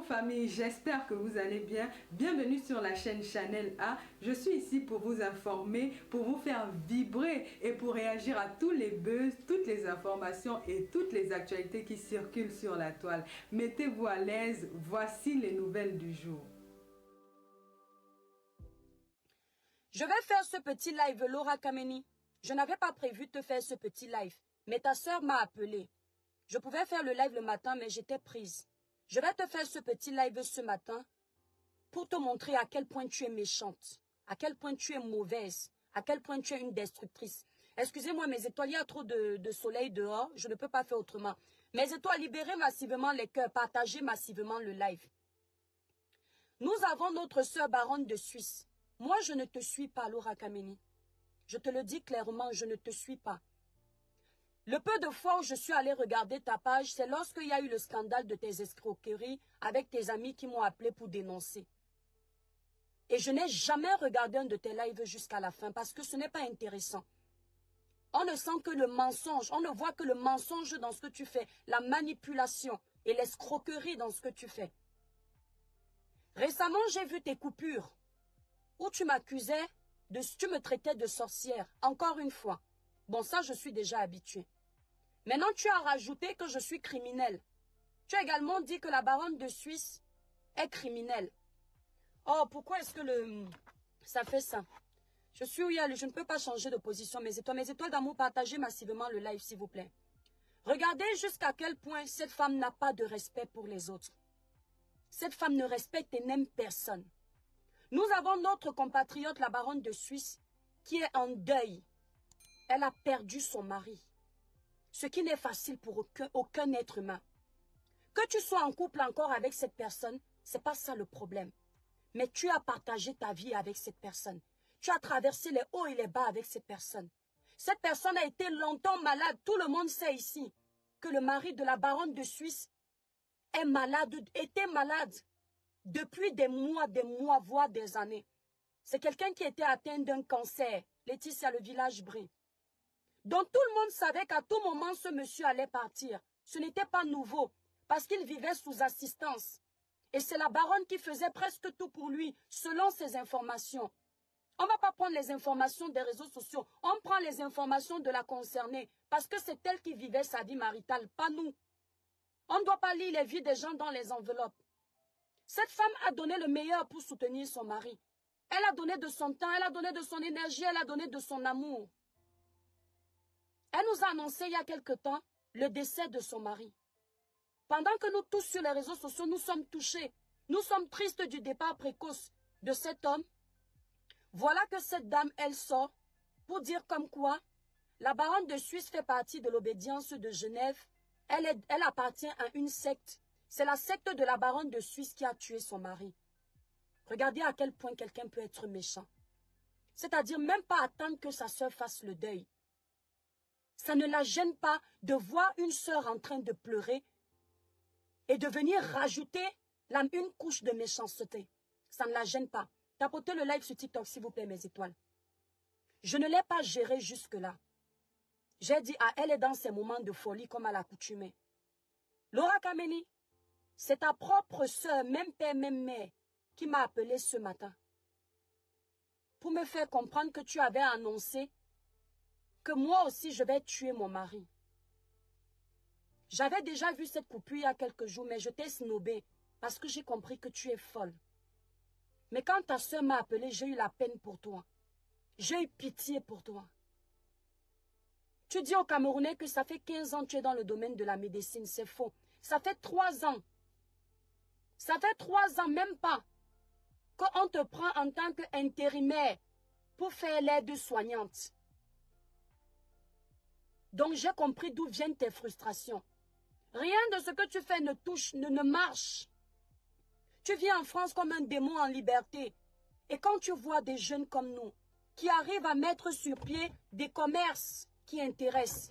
famille, j'espère que vous allez bien. Bienvenue sur la chaîne Chanel A. Je suis ici pour vous informer, pour vous faire vibrer et pour réagir à tous les buzz, toutes les informations et toutes les actualités qui circulent sur la toile. Mettez-vous à l'aise, voici les nouvelles du jour. Je vais faire ce petit live, Laura Kameni. Je n'avais pas prévu de faire ce petit live, mais ta soeur m'a appelé. Je pouvais faire le live le matin, mais j'étais prise. Je vais te faire ce petit live ce matin pour te montrer à quel point tu es méchante, à quel point tu es mauvaise, à quel point tu es une destructrice. Excusez-moi, mes étoiles, il y a trop de soleil dehors, je ne peux pas faire autrement. Mes étoiles, libérez massivement les cœurs, partagez massivement le live. Nous avons notre sœur baronne de Suisse. Moi, je ne te suis pas, Laura Kameni. Je te le dis clairement, je ne te suis pas. Le peu de fois où je suis allée regarder ta page, c'est lorsqu'il y a eu le scandale de tes escroqueries avec tes amis qui m'ont appelé pour dénoncer. Et je n'ai jamais regardé un de tes lives jusqu'à la fin parce que ce n'est pas intéressant. On ne sent que le mensonge, on ne voit que le mensonge dans ce que tu fais, la manipulation et l'escroquerie dans ce que tu fais. Récemment, j'ai vu tes coupures où tu m'accusais, tu me traitais de sorcière, encore une fois. Bon, ça, je suis déjà habituée. Maintenant, tu as rajouté que je suis criminelle. Tu as également dit que la baronne de Suisse est criminelle. Oh, pourquoi est-ce que ça fait ça? Je suis où il y a je ne peux pas changer de position. Mes étoiles d'amour, partagez massivement le live, s'il vous plaît. Regardez jusqu'à quel point cette femme n'a pas de respect pour les autres. Cette femme ne respecte et n'aime personne. Nous avons notre compatriote, la baronne de Suisse, qui est en deuil. Elle a perdu son mari. Ce qui n'est facile pour aucun être humain. Que tu sois en couple encore avec cette personne, c'est pas ça le problème. Mais tu as partagé ta vie avec cette personne. Tu as traversé les hauts et les bas avec cette personne. Cette personne a été longtemps malade. Tout le monde sait ici que le mari de la baronne de Suisse est malade, était malade depuis des mois, voire des années. C'est quelqu'un qui était atteint d'un cancer. Laetitia, le village brille. Donc tout le monde savait qu'à tout moment, ce monsieur allait partir. Ce n'était pas nouveau, parce qu'il vivait sous assistance. Et c'est la baronne qui faisait presque tout pour lui, selon ses informations. On ne va pas prendre les informations des réseaux sociaux, on prend les informations de la concernée, parce que c'est elle qui vivait sa vie maritale, pas nous. On ne doit pas lire les vies des gens dans les enveloppes. Cette femme a donné le meilleur pour soutenir son mari. Elle a donné de son temps, elle a donné de son énergie, elle a donné de son amour. Elle nous a annoncé il y a quelque temps le décès de son mari. Pendant que nous tous sur les réseaux sociaux, nous sommes touchés, nous sommes tristes du départ précoce de cet homme. Voilà que cette dame, elle sort pour dire comme quoi la baronne de Suisse fait partie de l'obédience de Genève. Elle appartient à une secte. C'est la secte de la baronne de Suisse qui a tué son mari. Regardez à quel point quelqu'un peut être méchant. C'est-à-dire même pas attendre que sa sœur fasse le deuil. Ça ne la gêne pas de voir une sœur en train de pleurer et de venir rajouter une couche de méchanceté. Ça ne la gêne pas. Tapotez le live sur TikTok, s'il vous plaît, mes étoiles. Je ne l'ai pas gérée jusque-là. J'ai dit, elle est dans ses moments de folie comme à l'accoutumée. Laura Kameni, c'est ta propre sœur, même père, même mère, qui m'a appelé ce matin pour me faire comprendre que tu avais annoncé que moi aussi je vais tuer mon mari. J'avais déjà vu cette coupure il y a quelques jours, mais je t'ai snobé parce que j'ai compris que tu es folle. Mais quand ta soeur m'a appelé, j'ai eu la peine pour toi. J'ai eu pitié pour toi. Tu dis aux Camerounais que ça fait 15 ans que tu es dans le domaine de la médecine, c'est faux. Ça fait 3 ans. Ça fait 3 ans, même pas, qu'on te prend en tant qu'intérimaire pour faire l'aide soignante. Donc j'ai compris d'où viennent tes frustrations. Rien de ce que tu fais ne marche. Tu vis en France comme un démon en liberté. Et quand tu vois des jeunes comme nous, qui arrivent à mettre sur pied des commerces qui intéressent,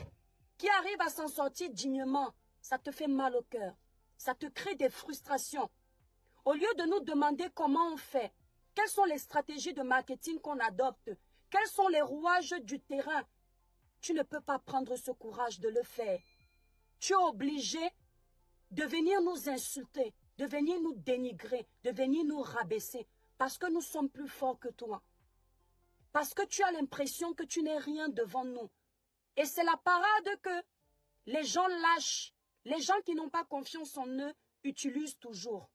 qui arrivent à s'en sortir dignement, ça te fait mal au cœur. Ça te crée des frustrations. Au lieu de nous demander comment on fait, quelles sont les stratégies de marketing qu'on adopte, quels sont les rouages du terrain, tu ne peux pas prendre ce courage de le faire. Tu es obligé de venir nous insulter de venir nous dénigrer, de venir nous rabaisser, parce que nous sommes plus forts que toi. Parce que tu as l'impression que tu n'es rien devant nous. Et c'est la parade que les gens lâchent. Les gens qui n'ont pas confiance en eux utilisent toujours.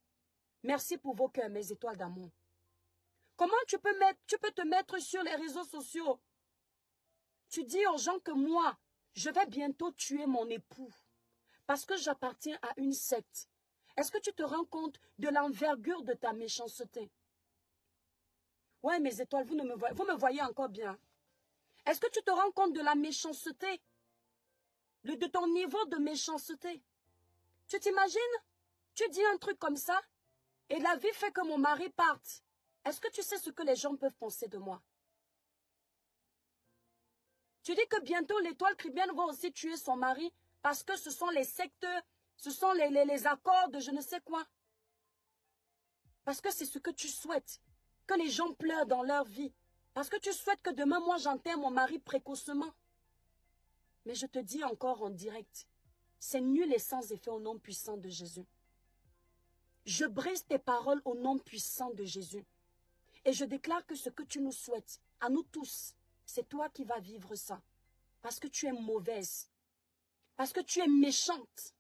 Merci pour vos cœurs, mes étoiles d'amour. Comment tu peux te mettre sur les réseaux sociaux? Tu dis aux gens que moi, je vais bientôt tuer mon époux parce que j'appartiens à une secte. Est-ce que tu te rends compte de l'envergure de ta méchanceté? Ouais, mes étoiles, vous me voyez encore bien. Est-ce que tu te rends compte de la méchanceté? De ton niveau de méchanceté? Tu t'imagines? Tu dis un truc comme ça et la vie fait que mon mari parte. Est-ce que tu sais ce que les gens peuvent penser de moi? Tu dis que bientôt l'étoile chrétienne va aussi tuer son mari parce que ce sont les sectes, ce sont les accords de je ne sais quoi. Parce que c'est ce que tu souhaites, que les gens pleurent dans leur vie. Parce que tu souhaites que demain, moi, j'enterre mon mari précocement. Mais je te dis encore en direct, c'est nul et sans effet au nom puissant de Jésus. Je brise tes paroles au nom puissant de Jésus. Et je déclare que ce que tu nous souhaites, à nous tous, c'est toi qui vas vivre ça. Parce que tu es mauvaise. Parce que tu es méchante.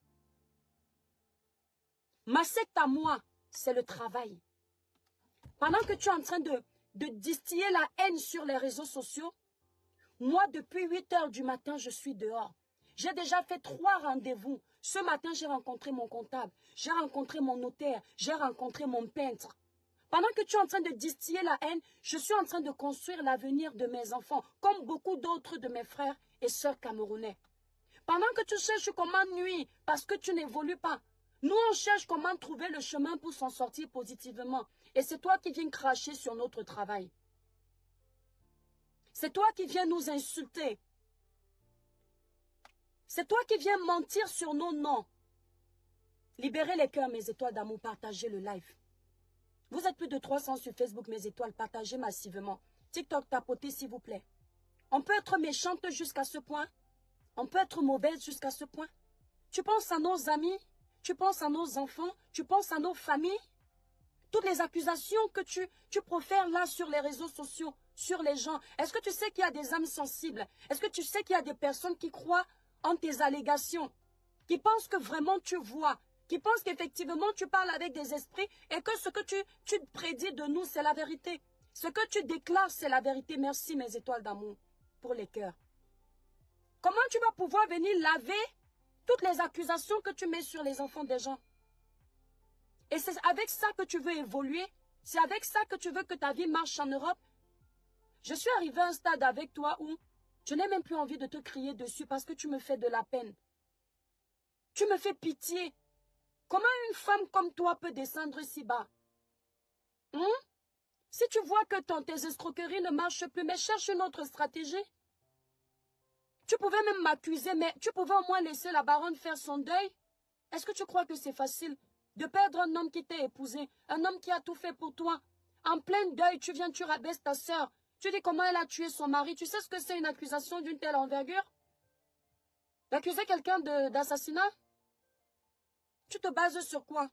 Ma secte à moi, c'est le travail. Pendant que tu es en train de distiller la haine sur les réseaux sociaux, moi, depuis 8 heures du matin, je suis dehors. J'ai déjà fait 3 rendez-vous. Ce matin, j'ai rencontré mon comptable, j'ai rencontré mon notaire, j'ai rencontré mon peintre. Pendant que tu es en train de distiller la haine, je suis en train de construire l'avenir de mes enfants, comme beaucoup d'autres de mes frères et sœurs camerounais. Pendant que tu cherches comment nuire, parce que tu n'évolues pas, nous on cherche comment trouver le chemin pour s'en sortir positivement. Et c'est toi qui viens cracher sur notre travail. C'est toi qui viens nous insulter. C'est toi qui viens mentir sur nos noms. Libérez les cœurs, mes étoiles d'amour, partagez le live. Vous êtes plus de 300 sur Facebook, mes étoiles, partagez massivement. TikTok, tapotez s'il vous plaît. On peut être méchante jusqu'à ce point. On peut être mauvaise jusqu'à ce point. Tu penses à nos amis, tu penses à nos enfants, tu penses à nos familles. Toutes les accusations que tu profères là sur les réseaux sociaux, sur les gens. Est-ce que tu sais qu'il y a des âmes sensibles? Est-ce que tu sais qu'il y a des personnes qui croient en tes allégations? Qui pensent que vraiment tu vois? Qui pensent qu'effectivement tu parles avec des esprits et que ce que tu prédis de nous, c'est la vérité. Ce que tu déclares, c'est la vérité. Merci mes étoiles d'amour pour les cœurs. Comment tu vas pouvoir venir laver toutes les accusations que tu mets sur les enfants des gens? Et c'est avec ça que tu veux évoluer? C'est avec ça que tu veux que ta vie marche en Europe? Je suis arrivée à un stade avec toi où je n'ai même plus envie de te crier dessus parce que tu me fais de la peine. Tu me fais pitié. Comment une femme comme toi peut descendre si bas? Si tu vois que tes escroqueries ne marchent plus, mais cherche une autre stratégie. Tu pouvais même m'accuser, mais tu pouvais au moins laisser la baronne faire son deuil. Est-ce que tu crois que c'est facile de perdre un homme qui t'a épousé, un homme qui a tout fait pour toi? En plein deuil, tu viens, tu rabaisses ta sœur. Tu dis comment elle a tué son mari. Tu sais ce que c'est une accusation d'une telle envergure? D'accuser quelqu'un d'assassinat? Tu te bases sur quoi?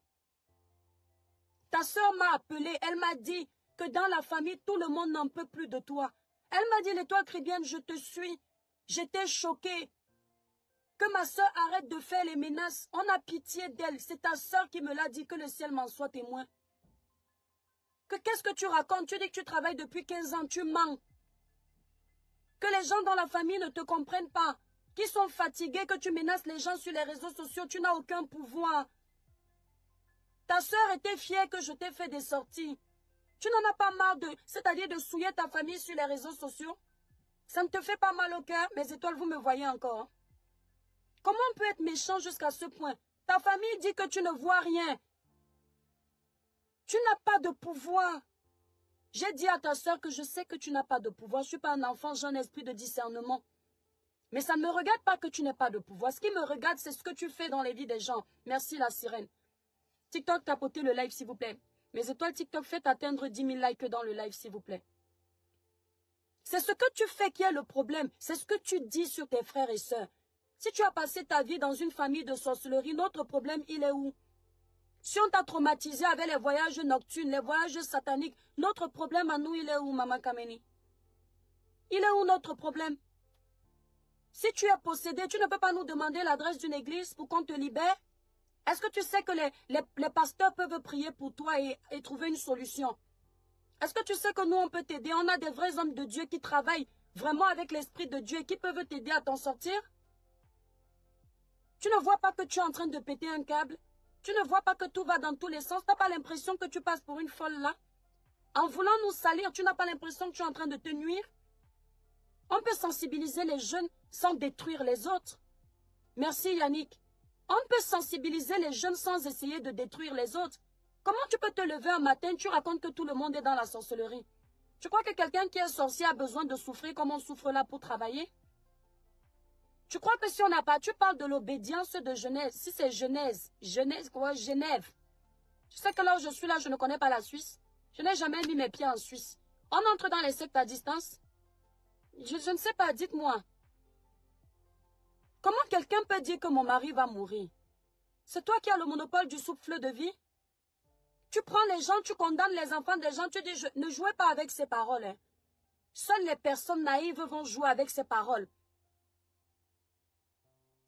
Ta sœur m'a appelé, elle m'a dit que dans la famille, tout le monde n'en peut plus de toi. Elle m'a dit, l'étoile chrétienne, je te suis. J'étais choquée. Que ma sœur arrête de faire les menaces. On a pitié d'elle. C'est ta sœur qui me l'a dit, que le ciel m'en soit témoin. Qu'est-ce que tu racontes? Tu dis que tu travailles depuis 15 ans, tu mens. Que les gens dans la famille ne te comprennent pas. Qui sont fatigués, que tu menaces les gens sur les réseaux sociaux, tu n'as aucun pouvoir. Ta sœur était fière que je t'ai fait des sorties. Tu n'en as pas marre c'est-à-dire de souiller ta famille sur les réseaux sociaux? Ça ne te fait pas mal au cœur? Mes étoiles, vous me voyez encore. Hein? Comment on peut être méchant jusqu'à ce point? Ta famille dit que tu ne vois rien. Tu n'as pas de pouvoir. J'ai dit à ta sœur que je sais que tu n'as pas de pouvoir. Je ne suis pas un enfant, j'ai un esprit de discernement. Mais ça ne me regarde pas que tu n'aies pas de pouvoir. Ce qui me regarde, c'est ce que tu fais dans les vies des gens. Merci la sirène. TikTok, tapotez le live s'il vous plaît. Mes étoiles TikTok, faites atteindre 10 000 likes dans le live s'il vous plaît. C'est ce que tu fais qui est le problème. C'est ce que tu dis sur tes frères et sœurs. Si tu as passé ta vie dans une famille de sorcellerie, notre problème, il est où? Si on t'a traumatisé avec les voyages nocturnes, les voyages sataniques, notre problème à nous, il est où, Maman Kameni? Il est où notre problème? Si tu es possédé, tu ne peux pas nous demander l'adresse d'une église pour qu'on te libère? Est-ce que tu sais que les pasteurs peuvent prier pour toi et trouver une solution? Est-ce que tu sais que nous, on peut t'aider? On a des vrais hommes de Dieu qui travaillent vraiment avec l'Esprit de Dieu et qui peuvent t'aider à t'en sortir? Tu ne vois pas que tu es en train de péter un câble? Tu ne vois pas que tout va dans tous les sens? Tu n'as pas l'impression que tu passes pour une folle là? En voulant nous salir, tu n'as pas l'impression que tu es en train de te nuire? On peut sensibiliser les jeunes sans détruire les autres. Merci Yannick. On peut sensibiliser les jeunes sans essayer de détruire les autres. Comment tu peux te lever un matin, tu racontes que tout le monde est dans la sorcellerie? Tu crois que quelqu'un qui est sorcier a besoin de souffrir comme on souffre là pour travailler? Tu crois que si on n'a pas, tu parles de l'obédience de Genèse. Si c'est Genèse, quoi, Genève. Tu sais que là où je suis là, je ne connais pas la Suisse. Je n'ai jamais mis mes pieds en Suisse. On entre dans les sectes à distance? Je ne sais pas, dites-moi. Comment quelqu'un peut dire que mon mari va mourir? C'est toi qui as le monopole du souffle de vie? Tu prends les gens, tu condamnes les enfants des gens, tu dis ne jouez pas avec ces paroles. Hein. Seules les personnes naïves vont jouer avec ces paroles.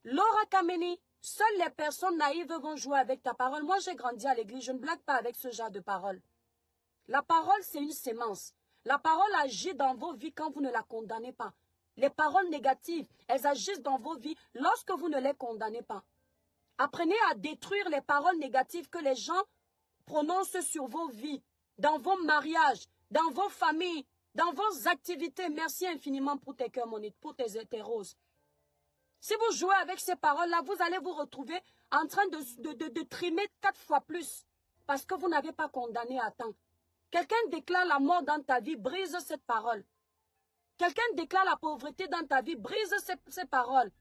Laura Kameni, seules les personnes naïves vont jouer avec ta parole. Moi, j'ai grandi à l'église, je ne blague pas avec ce genre de paroles. La parole, c'est une sémence. La parole agit dans vos vies quand vous ne la condamnez pas. Les paroles négatives, elles agissent dans vos vies lorsque vous ne les condamnez pas. Apprenez à détruire les paroles négatives que les gens prononcent sur vos vies, dans vos mariages, dans vos familles, dans vos activités. Merci infiniment pour tes cœurs, pour tes roses. Si vous jouez avec ces paroles-là, vous allez vous retrouver en train de trimer 4 fois plus parce que vous n'avez pas condamné à temps. Quelqu'un déclare la mort dans ta vie, brise cette parole. Quelqu'un déclare la pauvreté dans ta vie, brise ces paroles.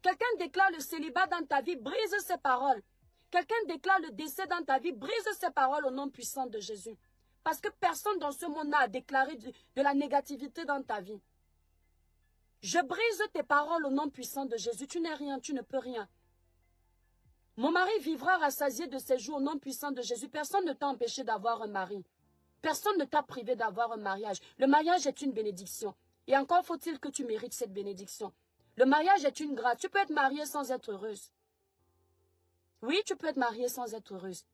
Quelqu'un déclare le célibat dans ta vie, brise ces paroles. Quelqu'un déclare le décès dans ta vie, brise ces paroles au nom puissant de Jésus. Parce que personne dans ce monde n'a déclaré de la négativité dans ta vie. Je brise tes paroles au nom puissant de Jésus. Tu n'es rien, tu ne peux rien. Mon mari vivra rassasié de ses jours au nom puissant de Jésus. Personne ne t'a empêché d'avoir un mari. Personne ne t'a privé d'avoir un mariage. Le mariage est une bénédiction. Et encore faut-il que tu mérites cette bénédiction. Le mariage est une grâce. Tu peux être mariée sans être heureuse. Oui, tu peux être mariée sans être heureuse.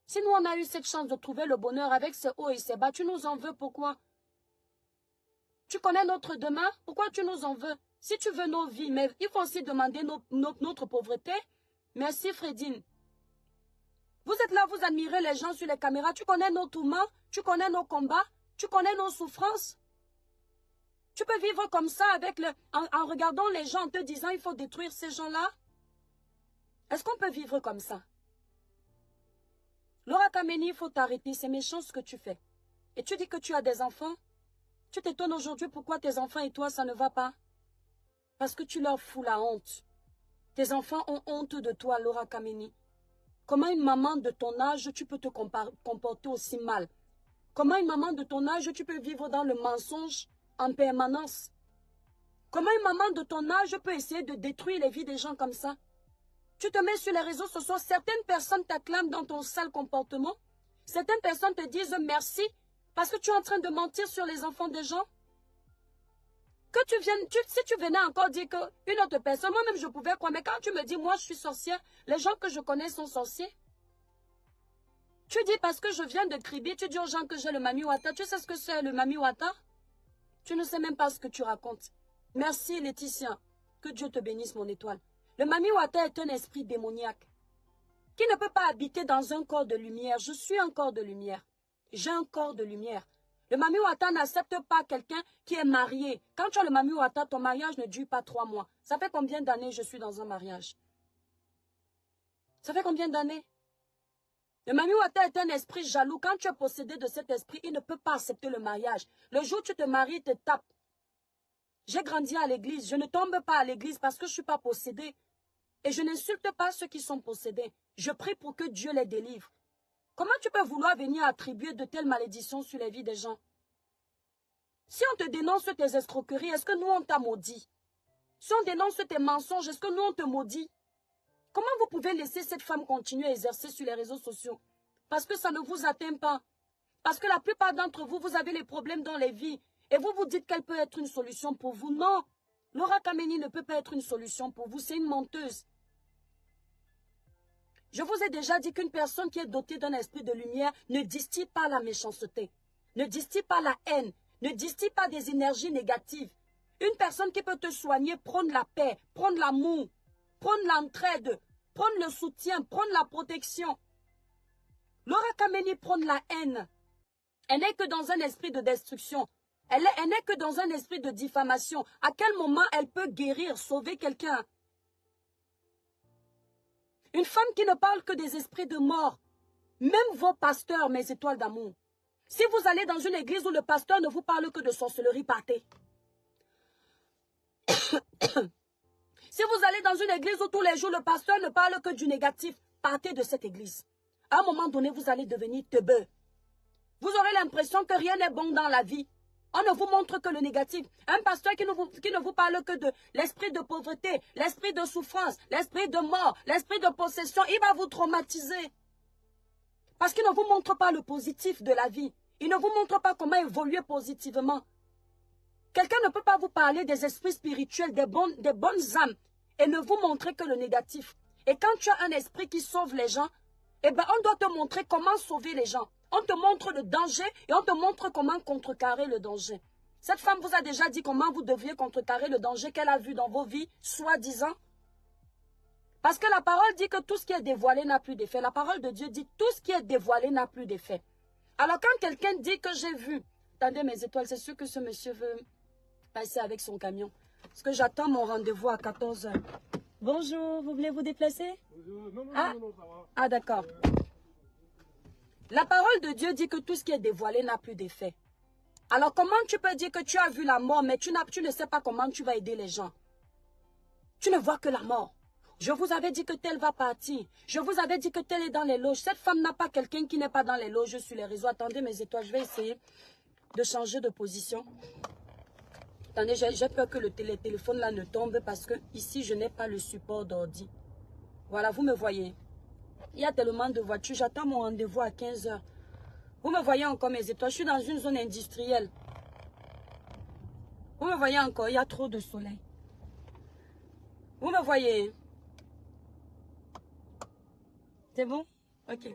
Si nous, on a eu cette chance de trouver le bonheur avec ses hauts et ses bas, tu nous en veux pourquoi? Tu connais notre demain? Pourquoi tu nous en veux? Si tu veux nos vies, mais il faut aussi demander notre pauvreté. Merci Fredine. Vous êtes là, vous admirez les gens sur les caméras. Tu connais nos tourments, tu connais nos combats, tu connais nos souffrances. Tu peux vivre comme ça avec en regardant les gens, en te disant il faut détruire ces gens-là. Est-ce qu'on peut vivre comme ça? Laura Kameni, il faut t'arrêter, c'est méchant ce que tu fais. Et tu dis que tu as des enfants. Tu t'étonnes aujourd'hui pourquoi tes enfants et toi, ça ne va pas. Parce que tu leur fous la honte. Tes enfants ont honte de toi, Laura Kameni. Comment une maman de ton âge, tu peux te comporter aussi mal? Comment une maman de ton âge, tu peux vivre dans le mensonge en permanence? Comment une maman de ton âge peut essayer de détruire les vies des gens comme ça? Tu te mets sur les réseaux sociaux, certaines personnes t'acclament dans ton sale comportement. Certaines personnes te disent merci parce que tu es en train de mentir sur les enfants des gens. Que tu viennes, si tu venais encore dire qu'une autre personne, moi-même je pouvais croire, mais quand tu me dis moi je suis sorcière, les gens que je connais sont sorciers. Tu dis parce que je viens de Kribi, tu dis aux gens que j'ai le Mami Wata. Tu sais ce que c'est le Mami Wata? Tu ne sais même pas ce que tu racontes. Merci Laetitia. Que Dieu te bénisse mon étoile. Le Mami Wata est un esprit démoniaque qui ne peut pas habiter dans un corps de lumière. Je suis un corps de lumière. J'ai un corps de lumière. Le Mami Wata n'accepte pas quelqu'un qui est marié. Quand tu as le Mami Wata, ton mariage ne dure pas 3 mois. Ça fait combien d'années je suis dans un mariage? Ça fait combien d'années? Le Mami Wata est un esprit jaloux. Quand tu es possédé de cet esprit, il ne peut pas accepter le mariage. Le jour où tu te maries, il te tape. J'ai grandi à l'église. Je ne tombe pas à l'église parce que je ne suis pas possédée. Et je n'insulte pas ceux qui sont possédés. Je prie pour que Dieu les délivre. Comment tu peux vouloir venir attribuer de telles malédictions sur les vies des gens? Si on te dénonce tes escroqueries, est-ce que nous on t'a maudit? Si on dénonce tes mensonges, est-ce que nous on te maudit? Comment vous pouvez laisser cette femme continuer à exercer sur les réseaux sociaux? Parce que ça ne vous atteint pas. Parce que la plupart d'entre vous, vous avez les problèmes dans les vies. Et vous vous dites qu'elle peut être une solution pour vous. Non. Laura Kameni ne peut pas être une solution pour vous. C'est une menteuse. Je vous ai déjà dit qu'une personne qui est dotée d'un esprit de lumière ne distille pas la méchanceté, ne distille pas la haine, ne distille pas des énergies négatives. Une personne qui peut te soigner, prendre la paix, prendre l'amour, prendre l'entraide, prendre le soutien, prendre la protection. Laura Kameni prend la haine. Elle n'est que dans un esprit de destruction. Elle n'est que dans un esprit de diffamation. À quel moment elle peut guérir, sauver quelqu'un? Une femme qui ne parle que des esprits de mort. Même vos pasteurs, mes étoiles d'amour. Si vous allez dans une église où le pasteur ne vous parle que de sorcellerie, partez. Si vous allez dans une église où tous les jours le pasteur ne parle que du négatif, partez de cette église. À un moment donné, vous allez devenir teubeux. Vous aurez l'impression que rien n'est bon dans la vie. On ne vous montre que le négatif. Un pasteur qui ne vous parle que de l'esprit de pauvreté, l'esprit de souffrance, l'esprit de mort, l'esprit de possession, il va vous traumatiser. Parce qu'il ne vous montre pas le positif de la vie. Il ne vous montre pas comment évoluer positivement. Quelqu'un ne peut pas vous parler des esprits spirituels, des bonnes âmes, et ne vous montrer que le négatif. Et quand tu as un esprit qui sauve les gens, eh ben on doit te montrer comment sauver les gens. On te montre le danger et on te montre comment contrecarrer le danger. Cette femme vous a déjà dit comment vous deviez contrecarrer le danger qu'elle a vu dans vos vies, soi-disant. Parce que la parole dit que tout ce qui est dévoilé n'a plus d'effet. La parole de Dieu dit tout ce qui est dévoilé n'a plus d'effet. Alors quand quelqu'un dit que j'ai vu, attendez mes étoiles, c'est sûr que ce monsieur veut passer avec son camion. Parce que j'attends mon rendez-vous à 14 h. Bonjour, vous voulez vous déplacer? Non, ça va. Ah d'accord. La parole de Dieu dit que tout ce qui est dévoilé n'a plus d'effet. Alors comment tu peux dire que tu as vu la mort, mais tu ne sais pas comment tu vas aider les gens? Tu ne vois que la mort. Je vous avais dit que tel va partir. Je vous avais dit que tel est dans les loges. Cette femme n'a pas quelqu'un qui n'est pas dans les loges sur les réseaux. Attendez mes étoiles, je vais essayer de changer de position. Attendez, j'ai peur que le téléphone là ne tombe parce que ici je n'ai pas le support d'ordi. Voilà, vous me voyez. Il y a tellement de voitures. J'attends mon rendez-vous à 15 h. Vous me voyez encore mes étoiles. Je suis dans une zone industrielle. Vous me voyez encore. Il y a trop de soleil. Vous me voyez. C'est bon? Ok.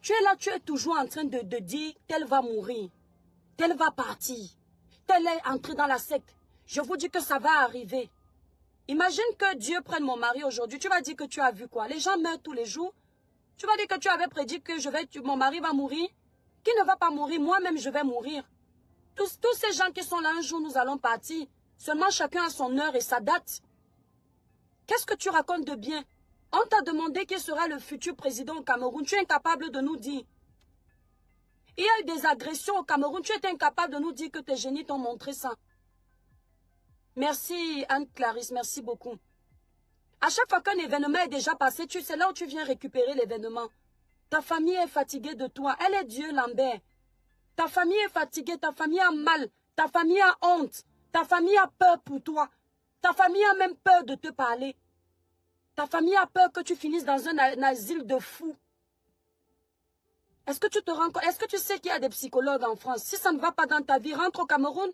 Tu es là, tu es toujours en train de dire tel va mourir. Tel va partir. Tel est entré dans la secte. Je vous dis que ça va arriver. Imagine que Dieu prenne mon mari aujourd'hui. Tu vas dire que tu as vu quoi? Les gens meurent tous les jours. Tu vas dire que tu avais prédit que mon mari va mourir. Qui ne va pas mourir? Moi-même, je vais mourir. Tous ces gens qui sont là, un jour, nous allons partir. Seulement chacun a son heure et sa date. Qu'est-ce que tu racontes de bien? On t'a demandé qui sera le futur président au Cameroun. Tu es incapable de nous dire. Il y a eu des agressions au Cameroun. Tu étais incapable de nous dire que tes génies t'ont montré ça. Merci Anne-Clarisse, merci beaucoup. À chaque fois qu'un événement est déjà passé, c'est là où tu viens récupérer l'événement. Ta famille est fatiguée de toi. Elle est Dieu Lambert. Ta famille est fatiguée, ta famille a mal, ta famille a honte, ta famille a peur pour toi. Ta famille a même peur de te parler. Ta famille a peur que tu finisses dans un asile de fous. Est-ce que tu te rends compte? Est-ce que tu sais qu'il y a des psychologues en France? Si ça ne va pas dans ta vie, rentre au Cameroun.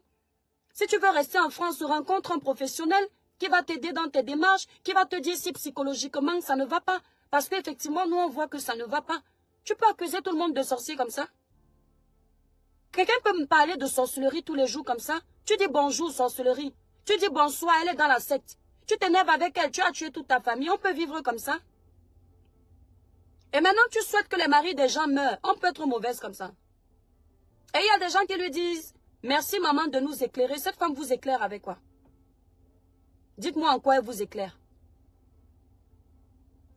Si tu veux rester en France, rencontre un professionnel qui va t'aider dans tes démarches, qui va te dire si psychologiquement ça ne va pas. Parce qu'effectivement, nous on voit que ça ne va pas. Tu peux accuser tout le monde de sorcier comme ça? Quelqu'un peut me parler de sorcellerie tous les jours comme ça? Tu dis bonjour sorcellerie. Tu dis bonsoir, elle est dans la secte. Tu t'énerves avec elle, tu as tué toute ta famille. On peut vivre comme ça? Et maintenant, tu souhaites que les maris des gens meurent. On peut être mauvaise comme ça. Et il y a des gens qui lui disent, merci maman de nous éclairer. Cette femme vous éclaire avec quoi? Dites-moi en quoi elle vous éclaire.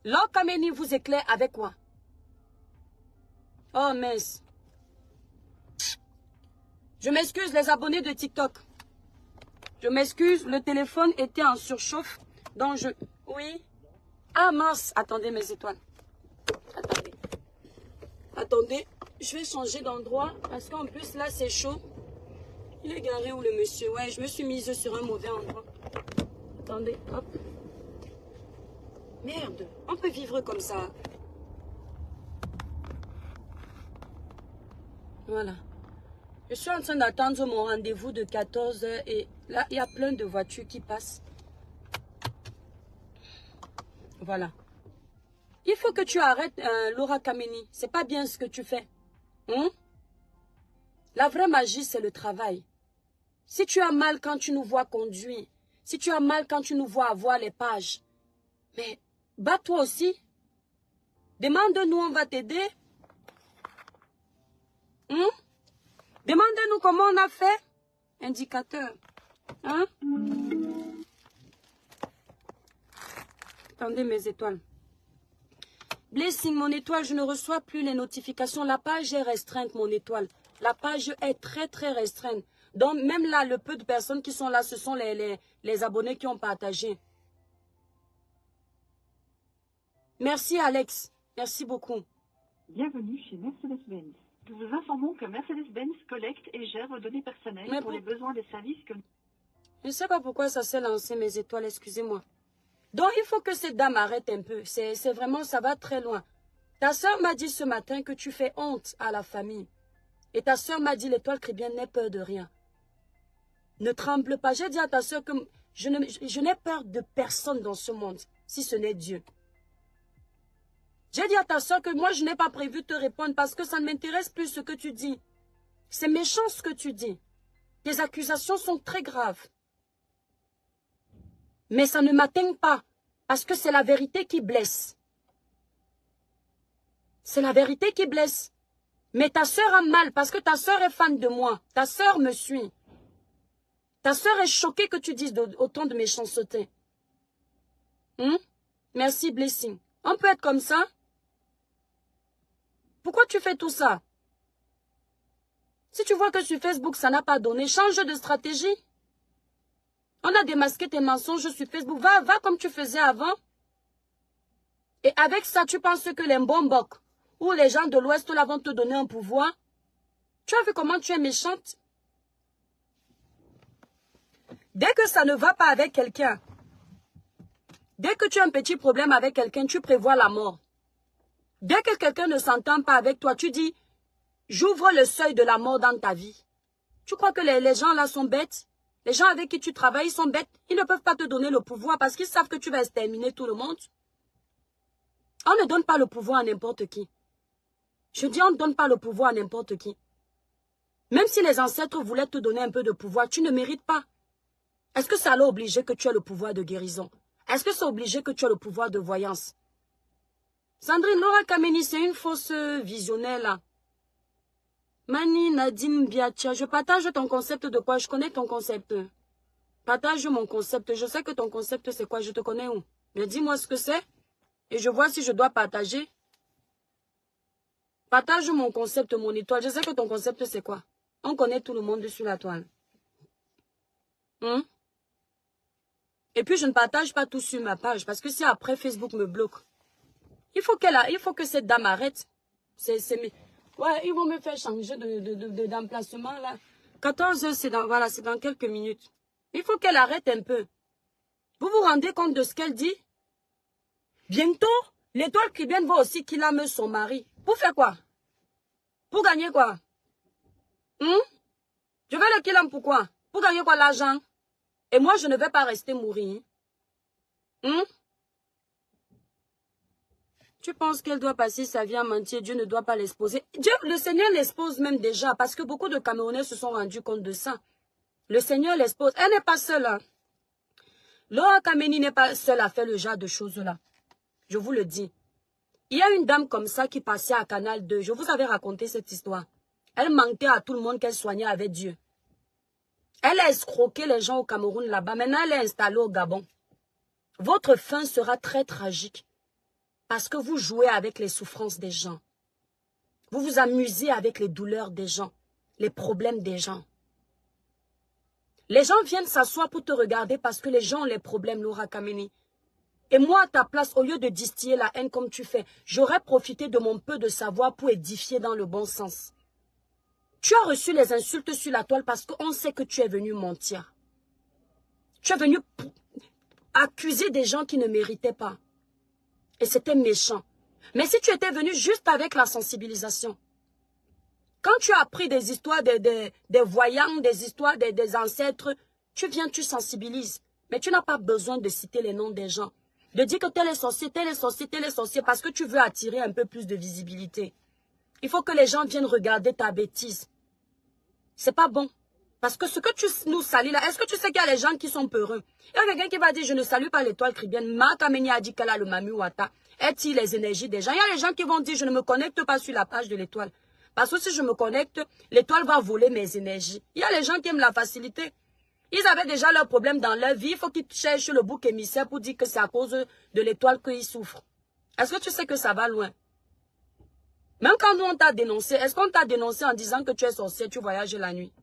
Laura Kameni vous éclaire avec quoi? Oh mince. Je m'excuse les abonnés de TikTok. Je m'excuse, le téléphone était en surchauffe. Donc je... Oui. Ah mince, attendez mes étoiles. Attendez. Attendez, je vais changer d'endroit parce qu'en plus là c'est chaud. Il est garé où le monsieur? Ouais, je me suis mise sur un mauvais endroit. Attendez, hop. Merde, on peut vivre comme ça. Voilà. Je suis en train d'attendre mon rendez-vous de 14 h et là, il y a plein de voitures qui passent. Voilà. Il faut que tu arrêtes, Laura Kameni. C'est pas bien ce que tu fais. Hein? La vraie magie, c'est le travail. Si tu as mal quand tu nous vois conduire, si tu as mal quand tu nous vois avoir les pages, mais bats-toi aussi. Demande-nous, on va t'aider. Hein? Demandez-nous comment on a fait. Indicateur. Hein? Attendez mes étoiles. Blessing, mon étoile, je ne reçois plus les notifications. La page est restreinte, mon étoile. La page est très, très restreinte. Donc, même là, le peu de personnes qui sont là, ce sont les abonnés qui ont partagé. Merci, Alex. Merci beaucoup. Bienvenue chez Mercedes-Benz. Nous vous informons que Mercedes-Benz collecte et gère vos données personnelles pour les besoins des services que... Je ne sais pas pourquoi ça s'est lancé, mes étoiles, excusez-moi. Donc, il faut que cette dame arrête un peu. C'est vraiment, ça va très loin. Ta soeur m'a dit ce matin que tu fais honte à la famille. Et ta soeur m'a dit, l'étoile chrétienne n'aie peur de rien. Ne tremble pas. J'ai dit à ta soeur que je n'ai peur de personne dans ce monde, si ce n'est Dieu. J'ai dit à ta soeur que moi, je n'ai pas prévu te répondre parce que ça ne m'intéresse plus ce que tu dis. C'est méchant ce que tu dis. Tes accusations sont très graves. Mais ça ne m'atteint pas, parce que c'est la vérité qui blesse. C'est la vérité qui blesse. Mais ta sœur a mal, parce que ta sœur est fan de moi. Ta sœur me suit. Ta sœur est choquée que tu dises autant de méchanceté. Merci, Blessing. On peut être comme ça? Pourquoi tu fais tout ça? Si tu vois que sur Facebook, ça n'a pas donné, change de stratégie. On a démasqué tes mensonges sur Facebook. Va comme tu faisais avant. Et avec ça, tu penses que les Mbombok ou les gens de l'Ouest là vont te donner un pouvoir? Tu as vu comment tu es méchante? Dès que ça ne va pas avec quelqu'un, dès que tu as un petit problème avec quelqu'un, tu prévois la mort. Dès que quelqu'un ne s'entend pas avec toi, tu dis, j'ouvre le seuil de la mort dans ta vie. Tu crois que les gens là sont bêtes? Les gens avec qui tu travailles, ils sont bêtes. Ils ne peuvent pas te donner le pouvoir parce qu'ils savent que tu vas exterminer tout le monde. On ne donne pas le pouvoir à n'importe qui. Je dis, on ne donne pas le pouvoir à n'importe qui. Même si les ancêtres voulaient te donner un peu de pouvoir, tu ne mérites pas. Est-ce que ça l'a obligé que tu aies le pouvoir de guérison? Est-ce que c'est obligé que tu aies le pouvoir de voyance? Sandrine, Laura Kameni, c'est une fausse visionnaire là. Mani Nadine Biatia, je partage ton concept de quoi? Je connais ton concept. Partage mon concept. Je sais que ton concept c'est quoi? Je te connais où? Mais dis-moi ce que c'est. Et je vois si je dois partager. Partage mon concept, mon étoile. Je sais que ton concept c'est quoi? On connaît tout le monde sur la toile. Et puis je ne partage pas tout sur ma page. Parce que si après Facebook me bloque. Il faut que cette dame arrête. Ouais, ils vont me faire changer d'emplacement là. 14 h, c'est dans quelques minutes. Il faut qu'elle arrête un peu. Vous vous rendez compte de ce qu'elle dit? Bientôt, l'étoile chrétienne va aussi qu'il ame son mari. Pour faire quoi? Pour gagner quoi? Je vais le killer pourquoi? Pour gagner quoi? L'argent? Et moi, je ne vais pas rester mourir. Tu penses qu'elle doit passer sa vie à mentir? Dieu ne doit pas l'exposer. Dieu, le Seigneur l'expose même déjà, parce que beaucoup de Camerounais se sont rendus compte de ça. Le Seigneur l'expose. Elle n'est pas seule. Hein. Laura Kameni n'est pas seule à faire le genre de choses-là. Je vous le dis. Il y a une dame comme ça qui passait à Canal 2. Je vous avais raconté cette histoire. Elle mentait à tout le monde qu'elle soignait avec Dieu. Elle a escroqué les gens au Cameroun là-bas. Maintenant, elle est installée au Gabon. Votre fin sera très tragique. Parce que vous jouez avec les souffrances des gens. Vous vous amusez avec les douleurs des gens, les problèmes des gens. Les gens viennent s'asseoir pour te regarder parce que les gens ont les problèmes, Laura Kameni. Et moi, à ta place, au lieu de distiller la haine comme tu fais, j'aurais profité de mon peu de savoir pour édifier dans le bon sens. Tu as reçu les insultes sur la toile parce qu'on sait que tu es venu mentir. Tu es venu accuser des gens qui ne méritaient pas. Et c'était méchant. Mais si tu étais venu juste avec la sensibilisation, quand tu as appris des histoires des voyants, des histoires des ancêtres, tu viens, tu sensibilises. Mais tu n'as pas besoin de citer les noms des gens. De dire que tel est sorcier, tel est sorcier, tel est sorcier, parce que tu veux attirer un peu plus de visibilité. Il faut que les gens viennent regarder ta bêtise. C'est pas bon. Parce que ce que tu nous salis là, est-ce que tu sais qu'il y a les gens qui sont peureux? Il y a quelqu'un qui va dire, je ne salue pas l'étoile caribéenne. Ma Kameni a dit qu'elle a le Mami Wata. Elle tire les énergies des gens. Il y a les gens qui vont dire, je ne me connecte pas sur la page de l'étoile. Parce que si je me connecte, l'étoile va voler mes énergies. Il y a les gens qui aiment la facilité. Ils avaient déjà leurs problèmes dans leur vie. Il faut qu'ils cherchent le bouc émissaire pour dire que c'est à cause de l'étoile qu'ils souffrent. Est-ce que tu sais que ça va loin? Même quand nous on t'a dénoncé, est-ce qu'on t'a dénoncé en disant que tu es sorcier, tu voyages la nuit?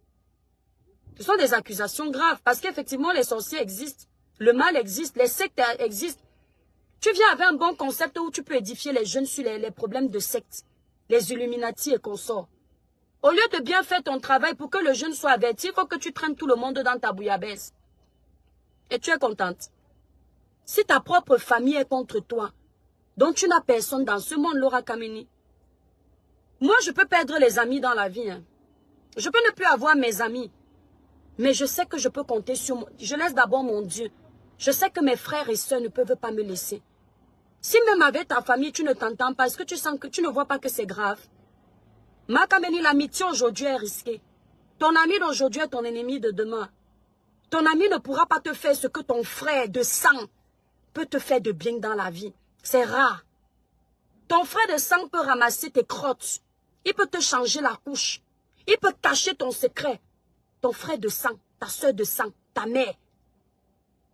Ce sont des accusations graves parce qu'effectivement les sorciers existent. Le mal existe, les sectes existent. Tu viens avec un bon concept où tu peux édifier les jeunes sur les problèmes de sectes, les Illuminati et consorts. Au lieu de bien faire ton travail pour que le jeune soit averti, il faut que tu traînes tout le monde dans ta bouillabaisse. Et tu es contente. Si ta propre famille est contre toi, donc tu n'as personne dans ce monde, Laura Kameni. Moi, je peux perdre les amis dans la vie. Hein. Je peux ne plus avoir mes amis. Mais je sais que je peux compter sur moi. Je laisse d'abord mon Dieu. Je sais que mes frères et sœurs ne peuvent pas me laisser. Si même avec ta famille, tu ne t'entends pas, est-ce que tu sens que tu ne vois pas que c'est grave? Ma Kameni, l'amitié aujourd'hui est risquée. Ton ami d'aujourd'hui est ton ennemi de demain. Ton ami ne pourra pas te faire ce que ton frère de sang peut te faire de bien dans la vie. C'est rare. Ton frère de sang peut ramasser tes crottes. Il peut te changer la couche. Il peut cacher ton secret. Ton frère de sang, ta soeur de sang, ta mère.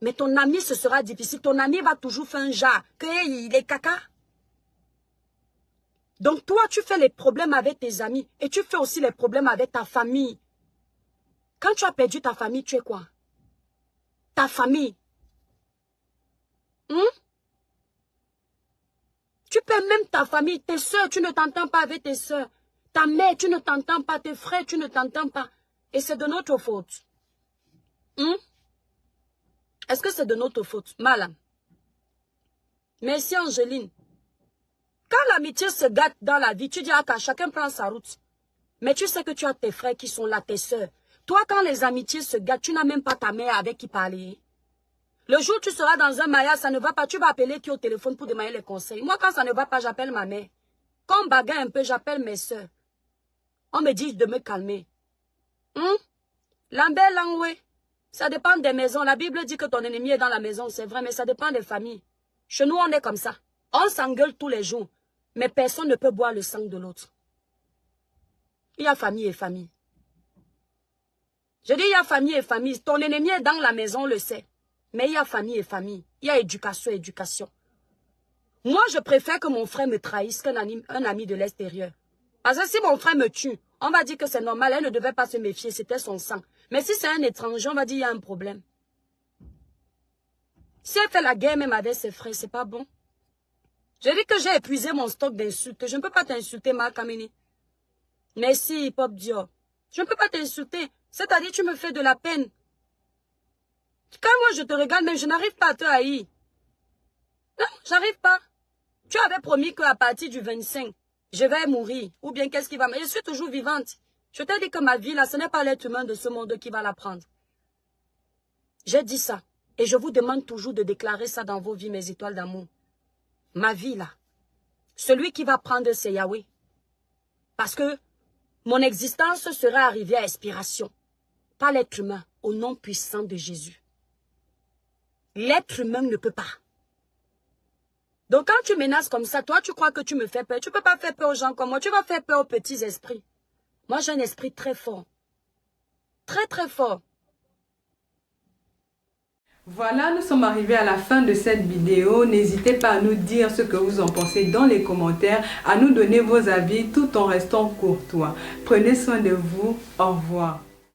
Mais ton ami, ce sera difficile. Ton ami va toujours faire un genre qu'il est caca. Donc toi, tu fais les problèmes avec tes amis et tu fais aussi les problèmes avec ta famille. Quand tu as perdu ta famille, tu es quoi? Ta famille. Tu perds même ta famille, tes soeurs, tu ne t'entends pas avec tes soeurs. Ta mère, tu ne t'entends pas, tes frères, tu ne t'entends pas. Et c'est de notre faute. Est-ce que c'est de notre faute? Mal. Merci Angéline. Quand l'amitié se gâte dans la vie, tu dis que chacun prend sa route. Mais tu sais que tu as tes frères qui sont là, tes soeurs. Toi, quand les amitiés se gâtent, tu n'as même pas ta mère avec qui parler. Le jour où tu seras dans un mariage, ça ne va pas, tu vas appeler qui au téléphone pour demander les conseils. Moi, quand ça ne va pas, j'appelle ma mère. Quand on bagarre un peu, j'appelle mes soeurs. On me dit de me calmer. Lambert Langwe, ça dépend des maisons. La Bible dit que ton ennemi est dans la maison, c'est vrai, mais ça dépend des familles. Chez nous, on est comme ça. On s'engueule tous les jours, mais personne ne peut boire le sang de l'autre. Il y a famille et famille. Je dis il y a famille et famille. Ton ennemi est dans la maison, on le sait. Mais il y a famille et famille. Il y a éducation et éducation. Moi, je préfère que mon frère me trahisse qu'un ami de l'extérieur. Parce que si mon frère me tue, on va dire que c'est normal, elle ne devait pas se méfier, c'était son sang. Mais si c'est un étranger, on va dire qu'il y a un problème. Si elle fait la guerre même avec ses frères, c'est pas bon. Je dis que j'ai épuisé mon stock d'insultes. Je ne peux pas t'insulter, Ma Kameni. Merci, Pop Dior. Je ne peux pas t'insulter. C'est-à-dire, tu me fais de la peine. Quand moi je te regarde, mais je n'arrive pas à te haïr. Non, j'arrive pas. Tu avais promis qu'à partir du 25, je vais mourir. Ou bien qu'est-ce qui va... Je suis toujours vivante. Je t'ai dit que ma vie, là, ce n'est pas l'être humain de ce monde qui va la prendre. J'ai dit ça. Et je vous demande toujours de déclarer ça dans vos vies, mes étoiles d'amour. Ma vie, là. Celui qui va prendre, c'est Yahweh. Parce que mon existence sera arrivée à expiration. Pas l'être humain, au nom puissant de Jésus. L'être humain ne peut pas. Donc quand tu menaces comme ça, toi tu crois que tu me fais peur. Tu ne peux pas faire peur aux gens comme moi. Tu vas faire peur aux petits esprits. Moi j'ai un esprit très fort. Très très fort. Voilà, nous sommes arrivés à la fin de cette vidéo. N'hésitez pas à nous dire ce que vous en pensez dans les commentaires, à nous donner vos avis tout en restant courtois. Prenez soin de vous. Au revoir.